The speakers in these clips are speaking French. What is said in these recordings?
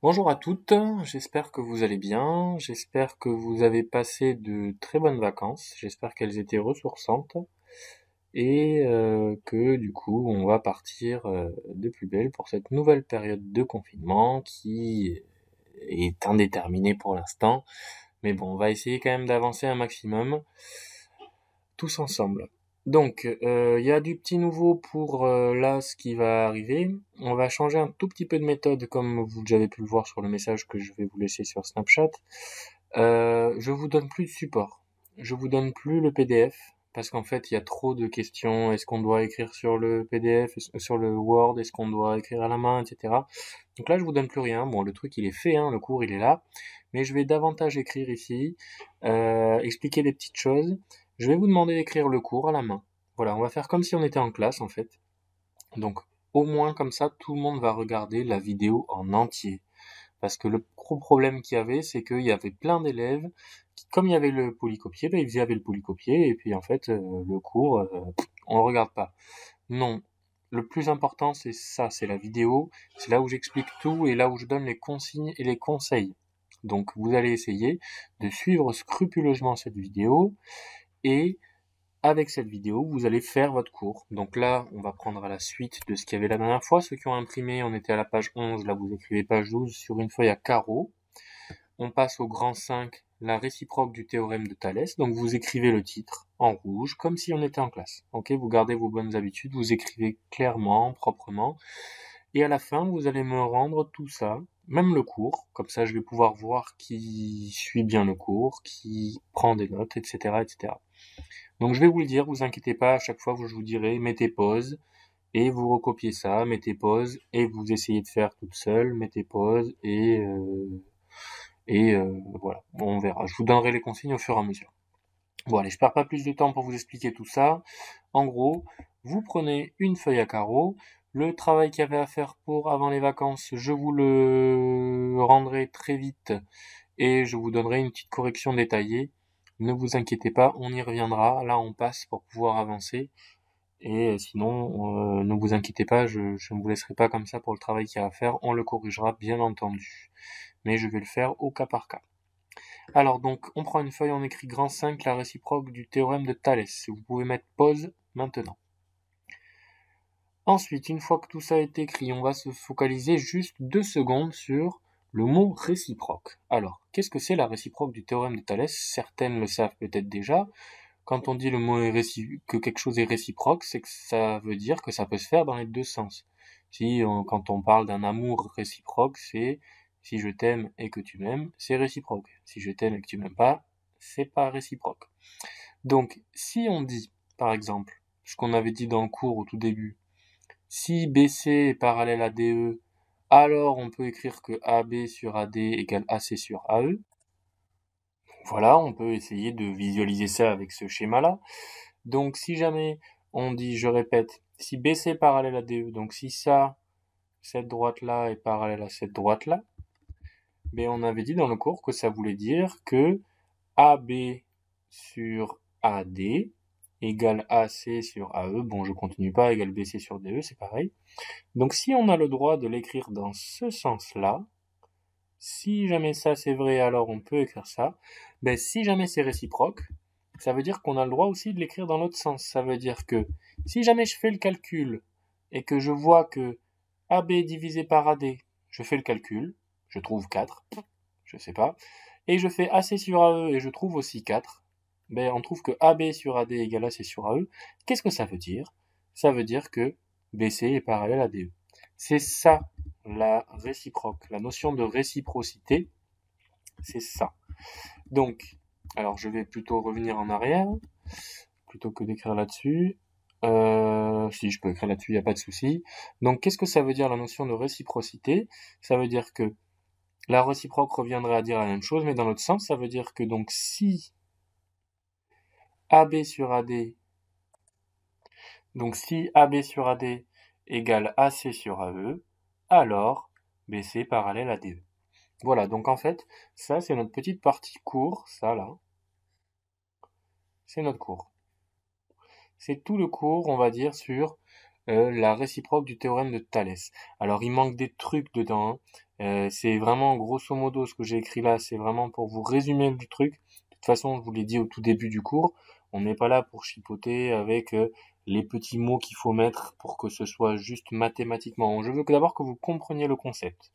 Bonjour à toutes, j'espère que vous allez bien, j'espère que vous avez passé de très bonnes vacances, j'espère qu'elles étaient ressourçantes et que du coup on va partir de plus belle pour cette nouvelle période de confinement qui est indéterminée pour l'instant, mais bon on va essayer quand même d'avancer un maximum tous ensemble. Donc, il y a du petit nouveau pour là ce qui va arriver. On va changer un tout petit peu de méthode, comme vous avez pu le voir sur le message que je vais vous laisser sur Snapchat. Je vous donne plus de support. Je vous donne plus le PDF parce qu'en fait il y a trop de questions. Est-ce qu'on doit écrire sur le PDF, sur le Word, est-ce qu'on doit écrire à la main, etc. Donc là je vous donne plus rien. Bon, le truc il est fait, hein, le cours il est là, mais je vais davantage écrire ici, expliquer des petites choses. Je vais vous demander d'écrire le cours à la main. Voilà, on va faire comme si on était en classe en fait. Donc au moins comme ça tout le monde va regarder la vidéo en entier. Parce que le gros problème qu'il y avait, c'est qu'il y avait plein d'élèves qui, comme il y avait le polycopier, ben, ils avaient le polycopier, et puis en fait, le cours, on le regarde pas. Non. Le plus important, c'est ça, c'est la vidéo. C'est là où j'explique tout et là où je donne les consignes et les conseils. Donc, vous allez essayer de suivre scrupuleusement cette vidéo et avec cette vidéo, vous allez faire votre cours. Donc là, on va prendre à la suite de ce qu'il y avait la dernière fois. Ceux qui ont imprimé, on était à la page 11, là vous écrivez page 12 sur une feuille à carreaux. On passe au grand 5, la réciproque du théorème de Thalès. Donc vous écrivez le titre en rouge, comme si on était en classe. Ok, vous gardez vos bonnes habitudes, vous écrivez clairement, proprement. Et à la fin, vous allez me rendre tout ça, même le cours. Comme ça, je vais pouvoir voir qui suit bien le cours, qui prend des notes, etc., etc. Donc je vais vous le dire, vous inquiétez pas, à chaque fois je vous dirai, mettez pause, et vous recopiez ça, mettez pause, et vous essayez de faire toute seule, mettez pause, voilà, on verra. Je vous donnerai les consignes au fur et à mesure. Bon allez, je perds pas plus de temps pour vous expliquer tout ça. En gros, vous prenez une feuille à carreaux, le travail qu'il y avait à faire pour avant les vacances, je vous le rendrai très vite et je vous donnerai une petite correction détaillée. Ne vous inquiétez pas, on y reviendra. Là, on passe pour pouvoir avancer. Et sinon, ne vous inquiétez pas, je ne vous laisserai pas comme ça pour le travail qu'il y a à faire. On le corrigera, bien entendu. Mais je vais le faire au cas par cas. Alors donc, on prend une feuille, on écrit grand 5, la réciproque du théorème de Thalès. Vous pouvez mettre pause maintenant. Ensuite, une fois que tout ça est écrit, on va se focaliser juste 2 secondes sur le mot réciproque. Alors, qu'est-ce que c'est la réciproque du théorème de Thalès? Certaines le savent peut-être déjà. Quand on dit le mot que quelque chose est réciproque, c'est que ça veut dire que ça peut se faire dans les deux sens. Quand on parle d'un amour réciproque, c'est si je t'aime et que tu m'aimes, c'est réciproque. Si je t'aime et que tu m'aimes pas, c'est pas réciproque. Donc, si on dit, par exemple, ce qu'on avait dit dans le cours au tout début, si BC est parallèle à DE, alors on peut écrire que AB sur AD égale AC sur AE. Voilà, on peut essayer de visualiser ça avec ce schéma-là. Donc si jamais on dit, je répète, si BC est parallèle à DE, donc si ça, cette droite-là est parallèle à cette droite-là, ben on avait dit dans le cours que ça voulait dire que AB sur AD égale AC sur AE, bon je continue pas, égale BC sur DE, c'est pareil. Donc si on a le droit de l'écrire dans ce sens-là, si jamais ça c'est vrai, alors on peut écrire ça. Ben si jamais c'est réciproque, ça veut dire qu'on a le droit aussi de l'écrire dans l'autre sens. Ça veut dire que si jamais je fais le calcul et que je vois que AB divisé par AD, je fais le calcul, je trouve 4, je sais pas, et je fais AC sur AE et je trouve aussi 4, ben on trouve que AB sur AD égale AC sur AE. Qu'est-ce que ça veut dire? Ça veut dire que BC est parallèle à DE. C'est ça la réciproque, la notion de réciprocité, c'est ça. Donc, alors je vais plutôt revenir en arrière, plutôt que d'écrire là-dessus. Si je peux écrire là-dessus, il n'y a pas de souci. Donc, qu'est-ce que ça veut dire la notion de réciprocité? Ça veut dire que la réciproque reviendrait à dire la même chose, mais dans l'autre sens, ça veut dire que donc si AB sur AD, donc si AB sur AD égale AC sur AE, alors BC parallèle à DE. Voilà, donc en fait, ça c'est notre petite partie cours, ça là, c'est notre cours. C'est tout le cours, on va dire, sur la réciproque du théorème de Thalès. Alors il manque des trucs dedans, hein. C'est vraiment grosso modo ce que j'ai écrit là, c'est vraiment pour vous résumer le truc. De toute façon, je vous l'ai dit au tout début du cours, on n'est pas là pour chipoter avec les petits mots qu'il faut mettre pour que ce soit juste mathématiquement. Je veux que d'abord que vous compreniez le concept.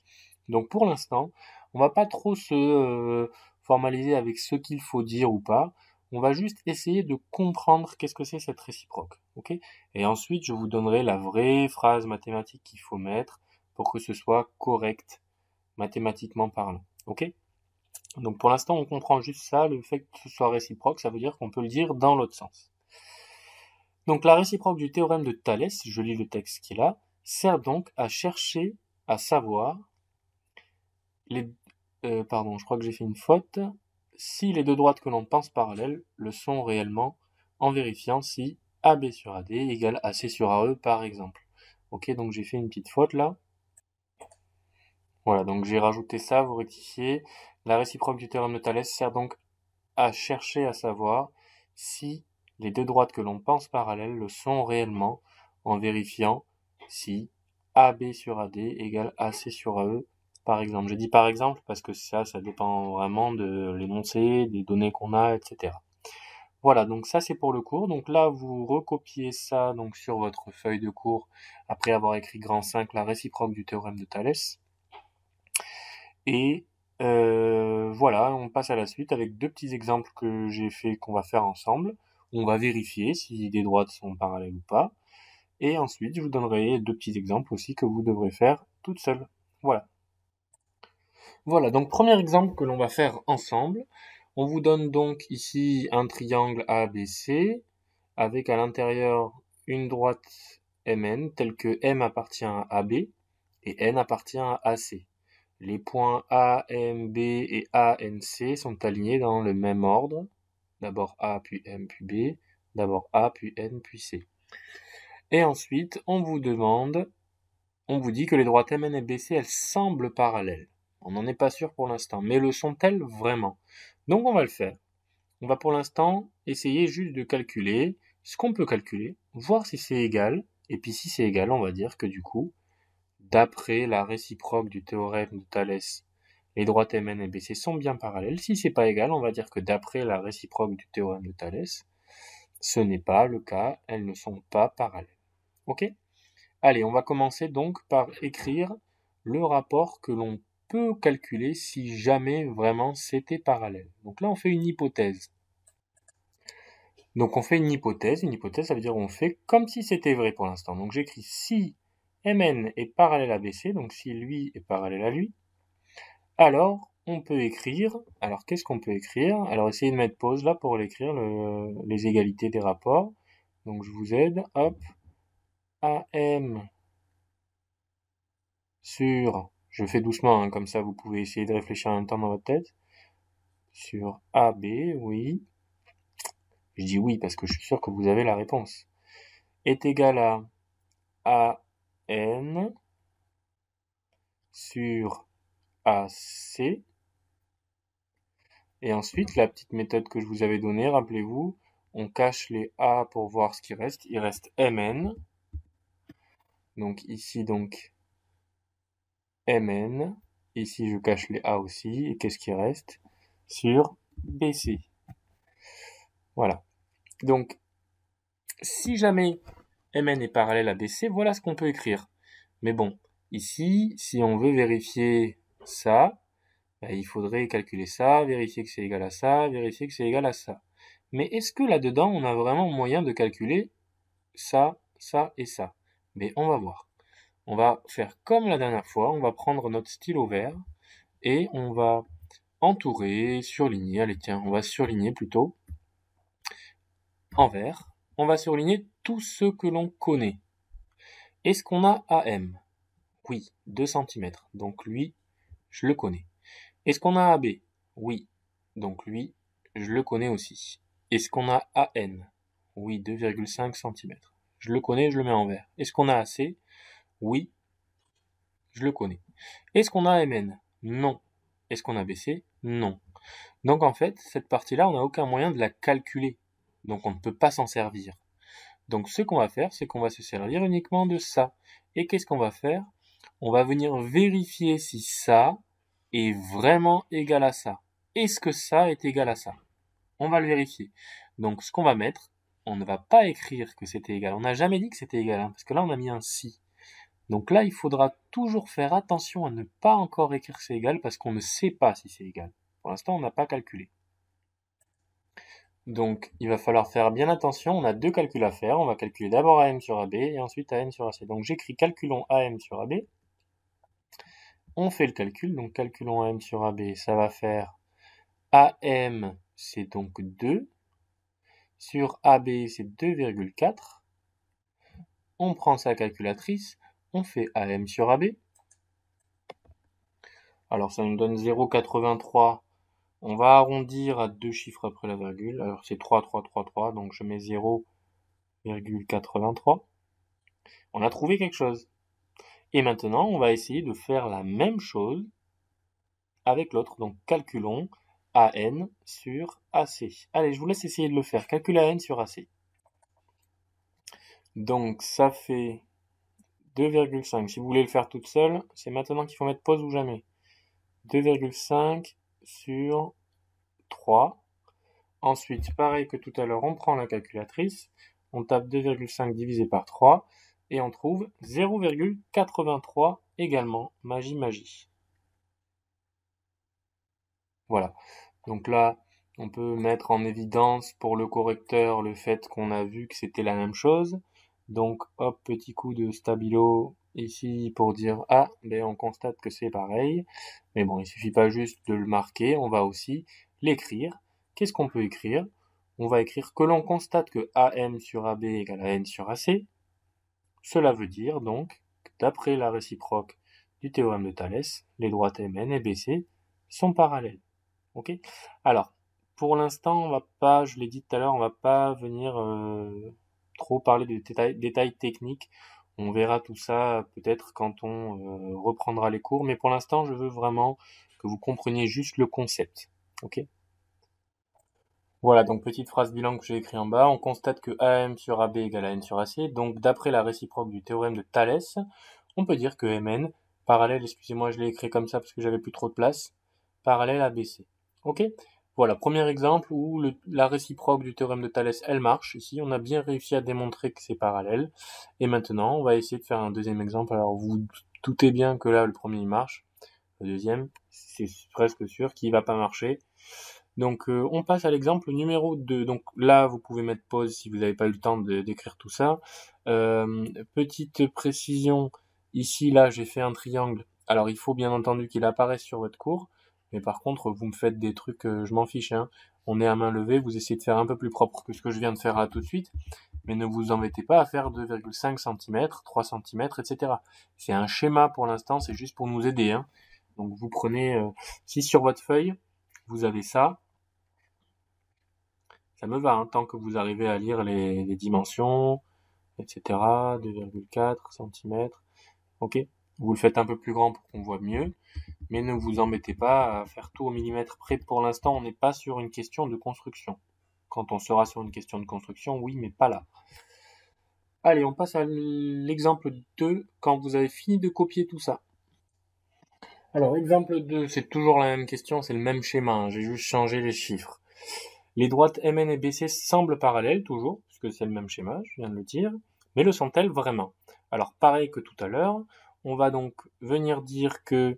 Donc pour l'instant, on va pas trop se formaliser avec ce qu'il faut dire ou pas. On va juste essayer de comprendre qu'est-ce que c'est cette réciproque, ok? Et ensuite, je vous donnerai la vraie phrase mathématique qu'il faut mettre pour que ce soit correct mathématiquement parlant, ok? Donc pour l'instant, on comprend juste ça, le fait que ce soit réciproque, ça veut dire qu'on peut le dire dans l'autre sens. Donc la réciproque du théorème de Thalès, je lis le texte qui est là, sert donc à chercher à savoir les... pardon, je crois que j'ai fait une faute. Si les deux droites que l'on pense parallèles le sont réellement, en vérifiant si AB sur AD égale AC sur AE, par exemple. Ok, donc j'ai fait une petite faute là. Voilà, donc j'ai rajouté ça, vous rectifiez. La réciproque du théorème de Thalès sert donc à chercher à savoir si les deux droites que l'on pense parallèles le sont réellement, en vérifiant si AB sur AD égale AC sur AE, par exemple. Je dis par exemple parce que ça dépend vraiment de l'énoncé, des données qu'on a, etc. Voilà, donc ça c'est pour le cours. Donc là, vous recopiez ça donc sur votre feuille de cours après avoir écrit grand 5, la réciproque du théorème de Thalès. Et voilà, on passe à la suite avec deux petits exemples que j'ai fait, qu'on va faire ensemble. On va vérifier si les droites sont parallèles ou pas. Et ensuite, je vous donnerai deux petits exemples aussi que vous devrez faire toute seule. Voilà. Voilà, donc premier exemple que l'on va faire ensemble. On vous donne donc ici un triangle ABC avec à l'intérieur une droite MN telle que M appartient à AB et N appartient à AC. Les points A, M, B et A, N, C sont alignés dans le même ordre. D'abord A, puis M, puis B. D'abord A, puis N, puis C. Et ensuite, on vous dit que les droites MN et BC, elles semblent parallèles. On n'en est pas sûr pour l'instant, mais le sont-elles vraiment? Donc on va le faire. On va pour l'instant essayer juste de calculer ce qu'on peut calculer, voir si c'est égal, et puis si c'est égal, on va dire que du coup, d'après la réciproque du théorème de Thalès, les droites MN et BC sont bien parallèles. Si c'est pas égal, on va dire que d'après la réciproque du théorème de Thalès, ce n'est pas le cas, elles ne sont pas parallèles. Ok? Allez, on va commencer donc par écrire le rapport que l'on peut calculer si jamais vraiment c'était parallèle. Donc là, on fait une hypothèse. Donc on fait une hypothèse ça veut dire qu'on fait comme si c'était vrai pour l'instant. Donc j'écris si Mn est parallèle à BC, donc si lui est parallèle à lui, alors on peut écrire, alors qu'est-ce qu'on peut écrire? Alors essayez de mettre pause là pour l'écrire, les égalités des rapports. Donc je vous aide, hop, AM sur, je fais doucement, hein, comme ça vous pouvez essayer de réfléchir en même temps dans votre tête, sur AB, oui, je dis oui parce que je suis sûr que vous avez la réponse, est égal à AN sur AC. Et ensuite, la petite méthode que je vous avais donnée, rappelez-vous, on cache les A pour voir ce qui reste. Il reste Mn. Donc ici, donc Mn. Ici, je cache les A aussi. Et qu'est-ce qui reste? Sur BC. Voilà. Donc, si jamais Mn est parallèle à BC, voilà ce qu'on peut écrire. Mais bon, ici, si on veut vérifier ça, il faudrait calculer ça, vérifier que c'est égal à ça, vérifier que c'est égal à ça. Mais est-ce que là-dedans, on a vraiment moyen de calculer ça, ça et ça? Mais on va voir. On va faire comme la dernière fois, on va prendre notre stylo vert et on va entourer, surligner, allez tiens, on va surligner plutôt, en vert, on va surligner tout ce que l'on connaît. Est-ce qu'on a AM? Oui, 2 cm. Donc lui, je le connais. Est-ce qu'on a AB? Oui. Donc lui, je le connais aussi. Est-ce qu'on a AN? Oui, 2,5 cm. Je le connais, je le mets en vert. Est-ce qu'on a AC? Oui, je le connais. Est-ce qu'on a MN? Non. Est-ce qu'on a BC? Non. Donc en fait, cette partie-là, on n'a aucun moyen de la calculer. Donc on ne peut pas s'en servir. Donc ce qu'on va faire, c'est qu'on va se servir uniquement de ça. Et qu'est-ce qu'on va faire? On va venir vérifier si ça est vraiment égal à ça. Est-ce que ça est égal à ça? On va le vérifier. Donc ce qu'on va mettre, on ne va pas écrire que c'était égal. On n'a jamais dit que c'était égal, hein, parce que là on a mis un si. Donc là, il faudra toujours faire attention à ne pas encore écrire que c'est égal, parce qu'on ne sait pas si c'est égal. Pour l'instant, on n'a pas calculé. Donc, il va falloir faire bien attention. On a deux calculs à faire. On va calculer d'abord AM sur AB et ensuite AM sur AC. Donc, j'écris calculons AM sur AB. On fait le calcul. Donc, calculons AM sur AB. Ça va faire AM, c'est donc 2. Sur AB, c'est 2,4. On prend sa calculatrice. On fait AM sur AB. Alors, ça nous donne 0,83. On va arrondir à deux chiffres après la virgule. Alors, c'est 3, 3, 3, 3. Donc, je mets 0,83. On a trouvé quelque chose. Et maintenant, on va essayer de faire la même chose avec l'autre. Donc, calculons AN sur AC. Allez, je vous laisse essayer de le faire. Calcule AN sur AC. Donc, ça fait 2,5. Si vous voulez le faire toute seule, c'est maintenant qu'il faut mettre pause ou jamais. 2,5 sur 3. Ensuite, pareil que tout à l'heure, on prend la calculatrice. On tape 2,5 divisé par 3. Et on trouve 0,83 également. Magie, magie. Voilà. Donc là, on peut mettre en évidence pour le correcteur le fait qu'on a vu que c'était la même chose. Donc, hop, petit coup de stabilo ici pour dire ah, ben on constate que c'est pareil. Mais bon, il suffit pas juste de le marquer, on va aussi l'écrire. Qu'est-ce qu'on peut écrire? On va écrire que l'on constate que AM sur AB égale à N sur AC. Cela veut dire donc que d'après la réciproque du théorème de Thalès, les droites MN et BC sont parallèles. Ok. Alors, pour l'instant, on va pas, je l'ai dit tout à l'heure, on va pas venir trop parler de détails techniques. On verra tout ça peut-être quand on reprendra les cours, mais pour l'instant, je veux vraiment que vous compreniez juste le concept. Ok. Voilà, donc petite phrase bilan que j'ai écrit en bas. On constate que AM sur AB égale à N sur AC. Donc, d'après la réciproque du théorème de Thalès, on peut dire que MN, parallèle, excusez-moi, je l'ai écrit comme ça parce que j'avais plus trop de place, parallèle à BC. Ok? Voilà, premier exemple où la réciproque du théorème de Thalès, elle marche. Ici, on a bien réussi à démontrer que c'est parallèle. Et maintenant, on va essayer de faire un deuxième exemple. Alors, vous doutez bien que là, le premier, il marche. Le deuxième, c'est presque sûr qu'il va pas marcher. Donc, on passe à l'exemple numéro 2. Donc là, vous pouvez mettre pause si vous n'avez pas eu le temps d'écrire tout ça. Petite précision, ici, là, j'ai fait un triangle. Alors, il faut bien entendu qu'il apparaisse sur votre cours. Mais par contre, vous me faites des trucs, je m'en fiche, hein. On est à main levée, vous essayez de faire un peu plus propre que ce que je viens de faire là tout de suite. Mais ne vous embêtez pas à faire 2,5 cm, 3 cm, etc. C'est un schéma pour l'instant, c'est juste pour nous aider, hein. Donc vous prenez, si sur votre feuille, vous avez ça, ça me va, hein, tant que vous arrivez à lire les dimensions, etc. 2,4 cm. Ok. Vous le faites un peu plus grand pour qu'on voit mieux, mais ne vous embêtez pas à faire tout au millimètre près. Pour l'instant, on n'est pas sur une question de construction. Quand on sera sur une question de construction, oui, mais pas là. Allez, on passe à l'exemple 2, quand vous avez fini de copier tout ça. Alors, exemple 2, c'est toujours la même question, c'est le même schéma, hein, j'ai juste changé les chiffres. Les droites MN et BC semblent parallèles toujours, puisque c'est le même schéma, je viens de le dire, mais le sont-elles vraiment? Alors pareil que tout à l'heure, on va donc venir dire que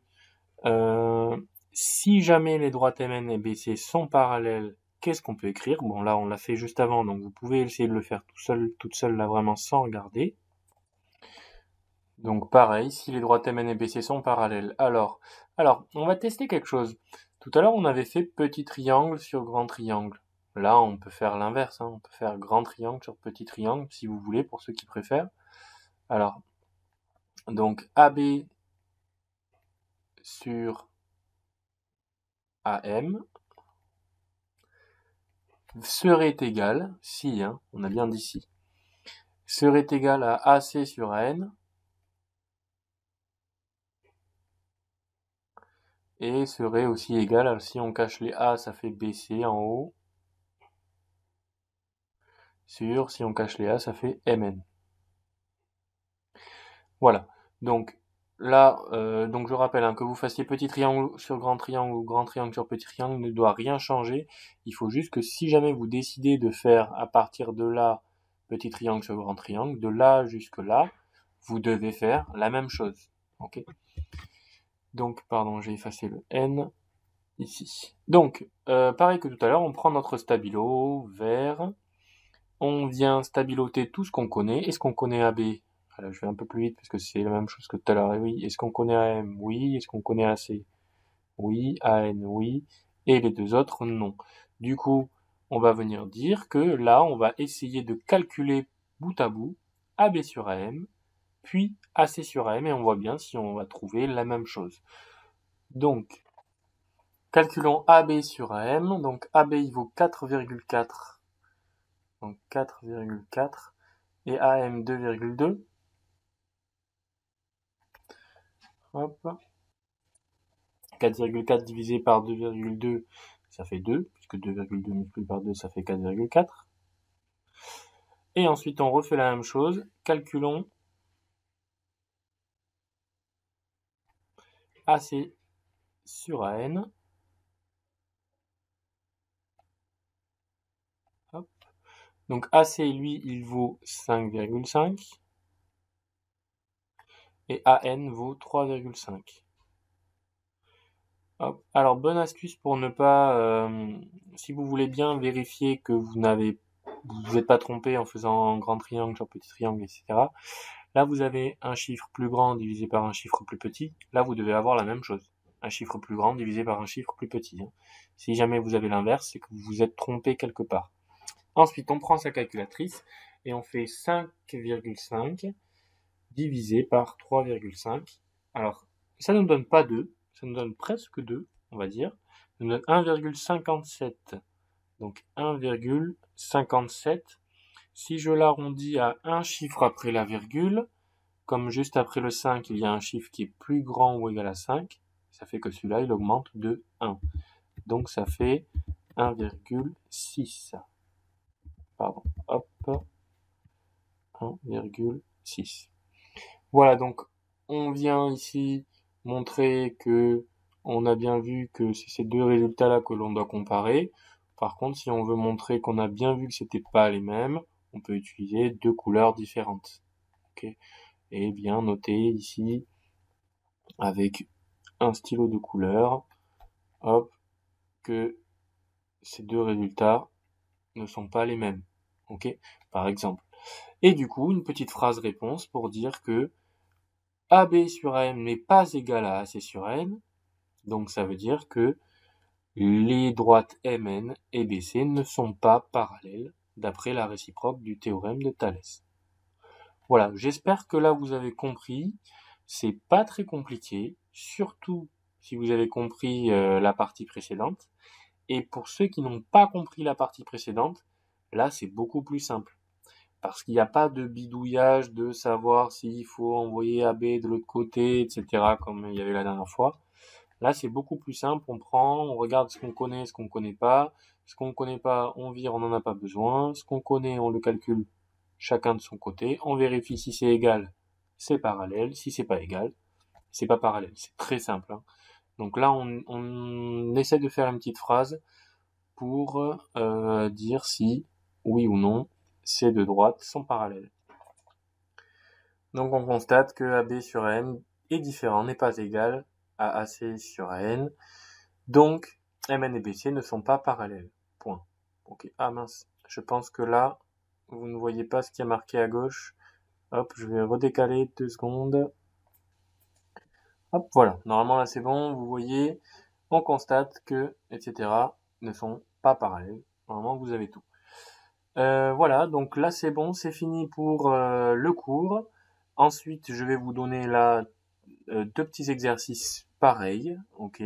si jamais les droites MN et BC sont parallèles, qu'est-ce qu'on peut écrire? Bon là on l'a fait juste avant, donc vous pouvez essayer de le faire tout seul, toute seule là vraiment sans regarder. Donc pareil, si les droites MN et BC sont parallèles. Alors, on va tester quelque chose. Tout à l'heure, on avait fait petit triangle sur grand triangle. Là, on peut faire l'inverse, hein. On peut faire grand triangle sur petit triangle, si vous voulez, pour ceux qui préfèrent. Alors, donc AB sur AM serait égal, si, hein, on a bien dit si, serait égal à AC sur AN, et serait aussi égal à, si on cache les A, ça fait BC en haut, sur, si on cache les A, ça fait Mn. Voilà. Donc là, donc je rappelle hein, que vous fassiez petit triangle sur grand triangle ou grand triangle sur petit triangle ne doit rien changer. Il faut juste que si jamais vous décidez de faire à partir de là petit triangle sur grand triangle, de là jusque là, vous devez faire la même chose. Ok. Donc pardon, j'ai effacé le n ici. Donc pareil que tout à l'heure, on prend notre stabilo vert. On vient stabiloter tout ce qu'on connaît. Est-ce qu'on connaît AB? Alors, je vais un peu plus vite parce que c'est la même chose que tout à l'heure. Et oui. Est-ce qu'on connaît AM? Oui. Est-ce qu'on connaît AC? Oui. AN? Oui. Et les deux autres, non. Du coup, on va venir dire que là, on va essayer de calculer bout à bout AB sur AM, puis AC sur AM, et on voit bien si on va trouver la même chose. Donc, calculons AB sur AM. Donc, AB, il vaut 4,4. Donc, 4,4. Et AM 2,2. Hop. 4,4 divisé par 2,2, ça fait 2, puisque 2,2 multiplié par 2, ça fait 4,4. Et ensuite, on refait la même chose. Calculons AC sur AN. Hop. Donc AC, lui, il vaut 5,5. Et AN vaut 3,5. Hop. Alors, bonne astuce pour ne pas, si vous voulez bien vérifier que vous n'êtes pas trompé en faisant grand triangle sur petit triangle, etc. Là, vous avez un chiffre plus grand divisé par un chiffre plus petit. Là, vous devez avoir la même chose. Un chiffre plus grand divisé par un chiffre plus petit. Si jamais vous avez l'inverse, c'est que vous vous êtes trompé quelque part. Ensuite, on prend sa calculatrice et on fait 5,5 divisé par 3,5. Alors, ça ne nous donne pas 2, ça nous donne presque 2, on va dire. Ça nous donne 1,57. Donc 1,57. Si je l'arrondis à un chiffre après la virgule, comme juste après le 5, il y a un chiffre qui est plus grand ou égal à 5, ça fait que celui-là, il augmente de 1. Donc ça fait 1,6. Pardon, hop, 1,6. Voilà, donc on vient ici montrer que on a bien vu que c'est ces deux résultats-là que l'on doit comparer. Par contre, si on veut montrer qu'on a bien vu que c'était pas les mêmes, on peut utiliser deux couleurs différentes. Okay, et bien noter ici avec un stylo de couleur, hop, que ces deux résultats ne sont pas les mêmes. Ok, par exemple. Et du coup, une petite phrase réponse pour dire que AB sur AM n'est pas égal à AC sur AM. Donc ça veut dire que les droites MN et BC ne sont pas parallèles d'après la réciproque du théorème de Thalès. Voilà, j'espère que là vous avez compris. C'est pas très compliqué, surtout si vous avez compris la partie précédente. Et pour ceux qui n'ont pas compris la partie précédente, là c'est beaucoup plus simple. Parce qu'il n'y a pas de bidouillage de savoir s'il faut envoyer AB de l'autre côté, etc. comme il y avait la dernière fois. Là c'est beaucoup plus simple, on prend, on regarde ce qu'on connaît, ce qu'on connaît pas. Ce qu'on connaît pas, on vire, on n'en a pas besoin. Ce qu'on connaît, on le calcule chacun de son côté. On vérifie si c'est égal, c'est parallèle. Si c'est pas égal, c'est pas parallèle. C'est très simple. Hein. Donc là, on essaie de faire une petite phrase pour dire si, oui ou non, ces deux droites sont parallèles. Donc on constate que AB sur AM est différent, n'est pas égal à AC sur AN. Donc MN et BC ne sont pas parallèles. Point. Ok. Ah mince, je pense que là, vous ne voyez pas ce qui est marqué à gauche. Hop, je vais redécaler 2 secondes. Hop, voilà. Normalement là c'est bon, vous voyez, on constate que, etc. ne sont pas parallèles. Normalement vous avez tout. Voilà, donc là c'est bon, c'est fini pour le cours. Ensuite, je vais vous donner là deux petits exercices pareils, ok.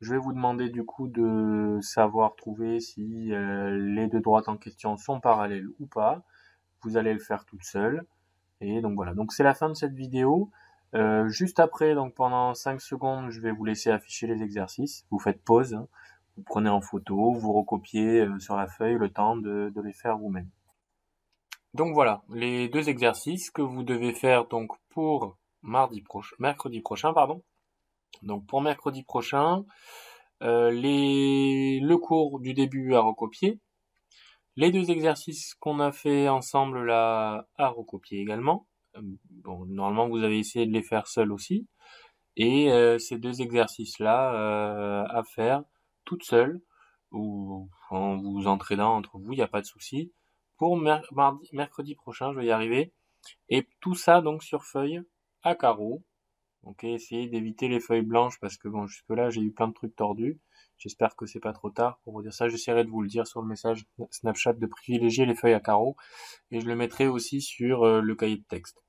Je vais vous demander du coup de savoir trouver si les deux droites en question sont parallèles ou pas. Vous allez le faire toute seule. Et donc voilà, donc c'est la fin de cette vidéo. Juste après, donc pendant 5 secondes, je vais vous laisser afficher les exercices. Vous faites pause, hein. Vous prenez en photo, vous recopiez sur la feuille le temps de les faire vous-même. Donc voilà, les deux exercices que vous devez faire donc pour mercredi prochain, pardon. Donc pour mercredi prochain, le cours du début à recopier, les deux exercices qu'on a fait ensemble là à recopier également. Bon, normalement vous avez essayé de les faire seuls aussi. Et ces deux exercices-là à faire toute seule ou en vous entraînant entre vous, il n'y a pas de souci. Pour mercredi prochain, je vais y arriver. Et tout ça donc sur feuille à carreaux. Ok, essayez d'éviter les feuilles blanches parce que bon, jusque-là, j'ai eu plein de trucs tordus. J'espère que c'est pas trop tard pour vous dire ça. J'essaierai de vous le dire sur le message Snapchat de privilégier les feuilles à carreaux et je le mettrai aussi sur le cahier de texte.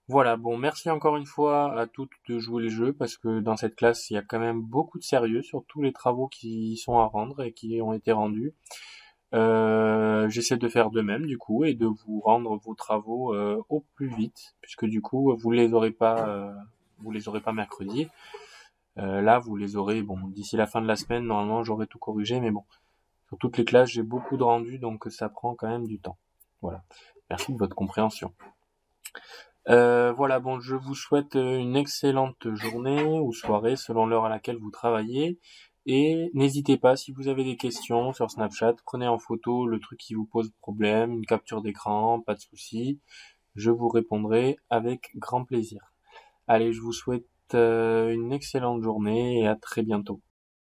Voilà, bon, merci encore une fois à toutes de jouer le jeu parce que dans cette classe, il y a quand même beaucoup de sérieux sur tous les travaux qui sont à rendre et qui ont été rendus. J'essaie de faire de même du coup et de vous rendre vos travaux au plus vite puisque du coup vous les aurez pas mercredi. Là, vous les aurez bon d'ici la fin de la semaine. Normalement, j'aurai tout corrigé, mais bon, sur toutes les classes, j'ai beaucoup de rendus donc ça prend quand même du temps. Voilà. Merci de votre compréhension. Voilà, bon, je vous souhaite une excellente journée ou soirée selon l'heure à laquelle vous travaillez. Et n'hésitez pas, si vous avez des questions sur Snapchat, prenez en photo le truc qui vous pose problème, une capture d'écran, pas de souci. Je vous répondrai avec grand plaisir. Allez, je vous souhaite une excellente journée et à très bientôt.